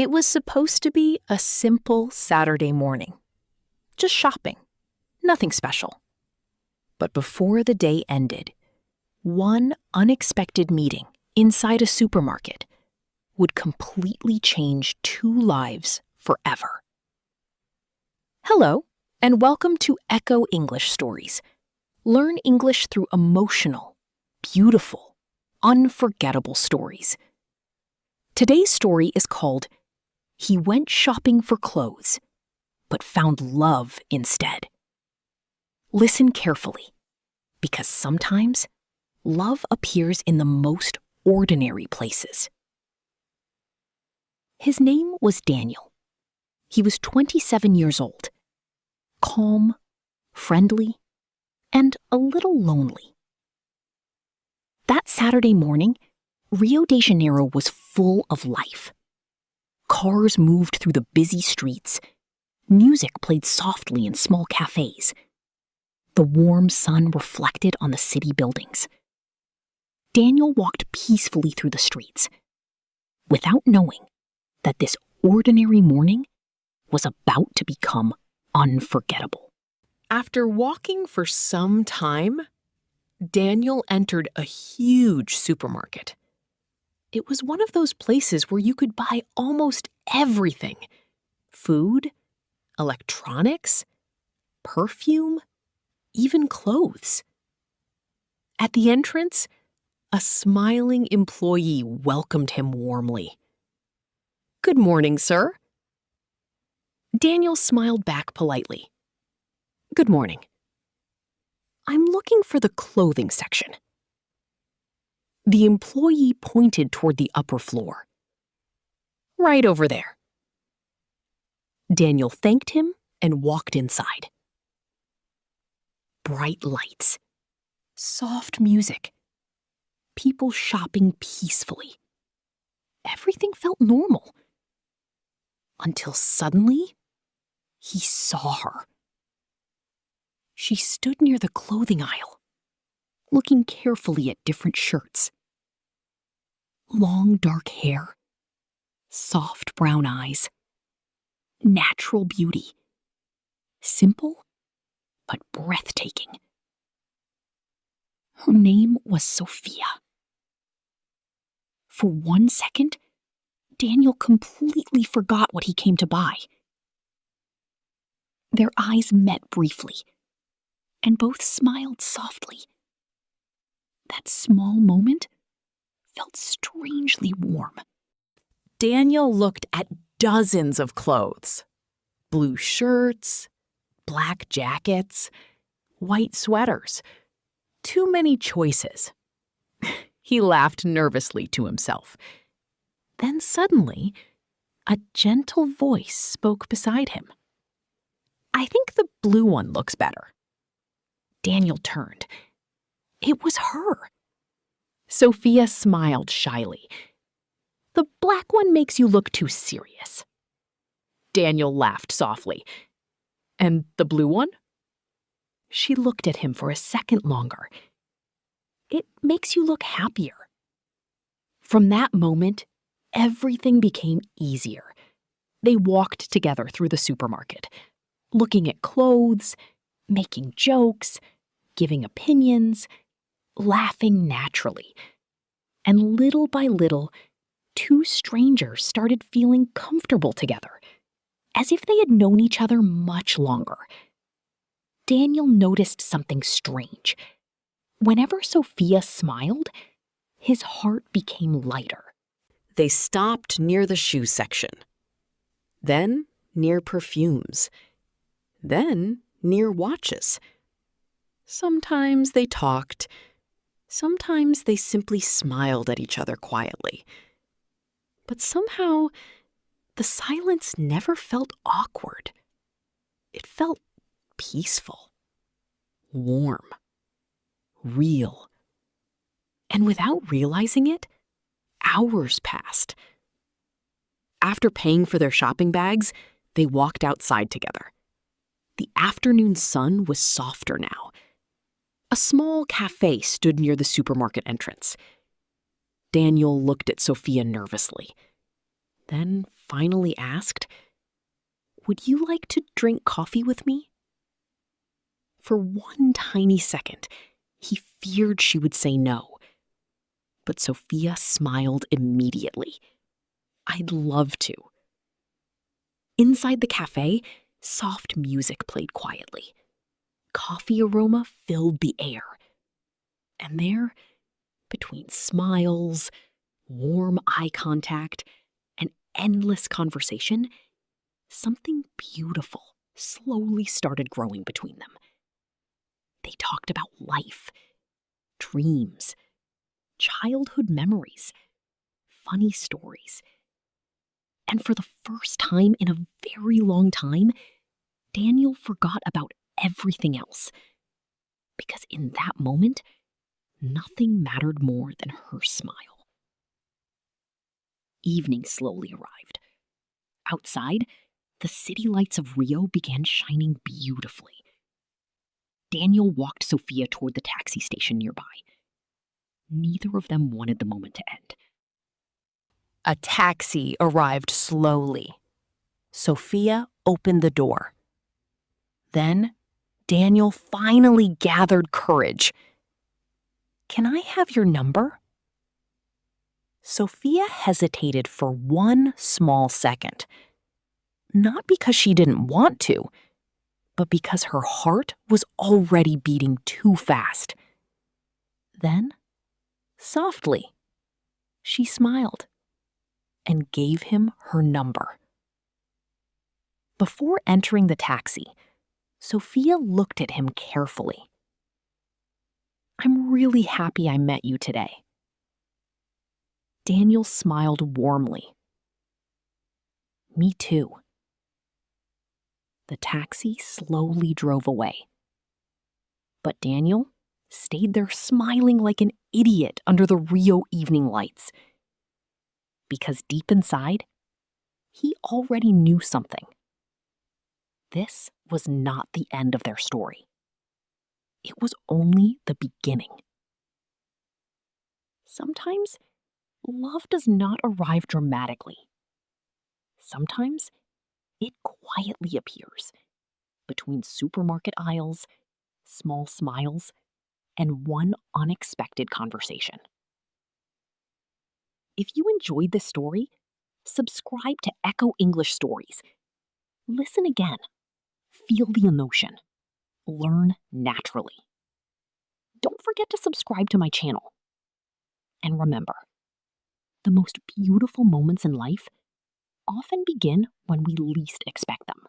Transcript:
It was supposed to be a simple Saturday morning. Just shopping. Nothing special. But before the day ended, one unexpected meeting inside a supermarket would completely change two lives forever. Hello, and welcome to Echo English Stories. Learn English through emotional, beautiful, unforgettable stories. Today's story is called He Went Shopping for Clothes, but Found Love Instead. Listen carefully, because sometimes love appears in the most ordinary places. His name was Daniel. He was 27 years old, calm, friendly, and a little lonely. That Saturday morning, Rio de Janeiro was full of life. Cars moved through the busy streets. Music played softly in small cafes. The warm sun reflected on the city buildings. Daniel walked peacefully through the streets, without knowing that this ordinary morning was about to become unforgettable. After walking for some time, Daniel entered a huge supermarket. It was one of those places where you could buy almost everything: food, electronics, perfume, even clothes. At the entrance, a smiling employee welcomed him warmly. "Good morning, sir." Daniel smiled back politely. "Good morning. I'm looking for the clothing section." The employee pointed toward the upper floor. "Right over there." Daniel thanked him and walked inside. Bright lights, soft music, people shopping peacefully. Everything felt normal. Until suddenly, he saw her. She stood near the clothing aisle, looking carefully at different shirts. Long dark hair, soft brown eyes, natural beauty. Simple, but breathtaking. Her name was Sophia. For 1 second, Daniel completely forgot what he came to buy. Their eyes met briefly, and both smiled softly. That small moment felt strangely warm. Daniel looked at dozens of clothes: blue shirts, black jackets, white sweaters. Too many choices. He laughed nervously to himself. Then suddenly, a gentle voice spoke beside him. "I think the blue one looks better." Daniel turned. It was her. Sophia smiled shyly. "The black one makes you look too serious." Daniel laughed softly. "And the blue one?" She looked at him for a second longer. "It makes you look happier." From that moment, everything became easier. They walked together through the supermarket, looking at clothes, making jokes, giving opinions, laughing naturally. And little by little, two strangers started feeling comfortable together, as if they had known each other much longer. Daniel noticed something strange. Whenever Sophia smiled, his heart became lighter. They stopped near the shoe section, then near perfumes, then near watches. Sometimes they talked, sometimes they simply smiled at each other quietly. But somehow, the silence never felt awkward. It felt peaceful, warm, real. And without realizing it, hours passed. After paying for their shopping bags, they walked outside together. The afternoon sun was softer now. A small cafe stood near the supermarket entrance. Daniel looked at Sophia nervously. Then, finally asked, "Would you like to drink coffee with me?" For one tiny second, he feared she would say no. But Sophia smiled immediately. "I'd love to." Inside the cafe, soft music played quietly. Coffee aroma filled the air. And there, between smiles, warm eye contact, and endless conversation, something beautiful slowly started growing between them. They talked about life, dreams, childhood memories, funny stories. And for the first time in a very long time, Daniel forgot about everything else. Because in that moment, nothing mattered more than her smile. Evening slowly arrived. Outside, the city lights of Rio began shining beautifully. Daniel walked Sophia toward the taxi station nearby. Neither of them wanted the moment to end. A taxi arrived slowly. Sophia opened the door. Then, Daniel finally gathered courage. "Can I have your number?" Sophia hesitated for one small second. Not because she didn't want to, but because her heart was already beating too fast. Then, softly, she smiled and gave him her number. Before entering the taxi, Sophia looked at him carefully. "I'm really happy I met you today." Daniel smiled warmly. "Me too." The taxi slowly drove away. But Daniel stayed there smiling like an idiot under the Rio evening lights. Because deep inside, he already knew something. This was not the end of their story. It was only the beginning. Sometimes, love does not arrive dramatically. Sometimes, it quietly appears between supermarket aisles, small smiles, and one unexpected conversation. If you enjoyed this story, subscribe to Echo English Stories. Listen again. Feel the emotion. Learn naturally. Don't forget to subscribe to my channel. And remember, the most beautiful moments in life often begin when we least expect them.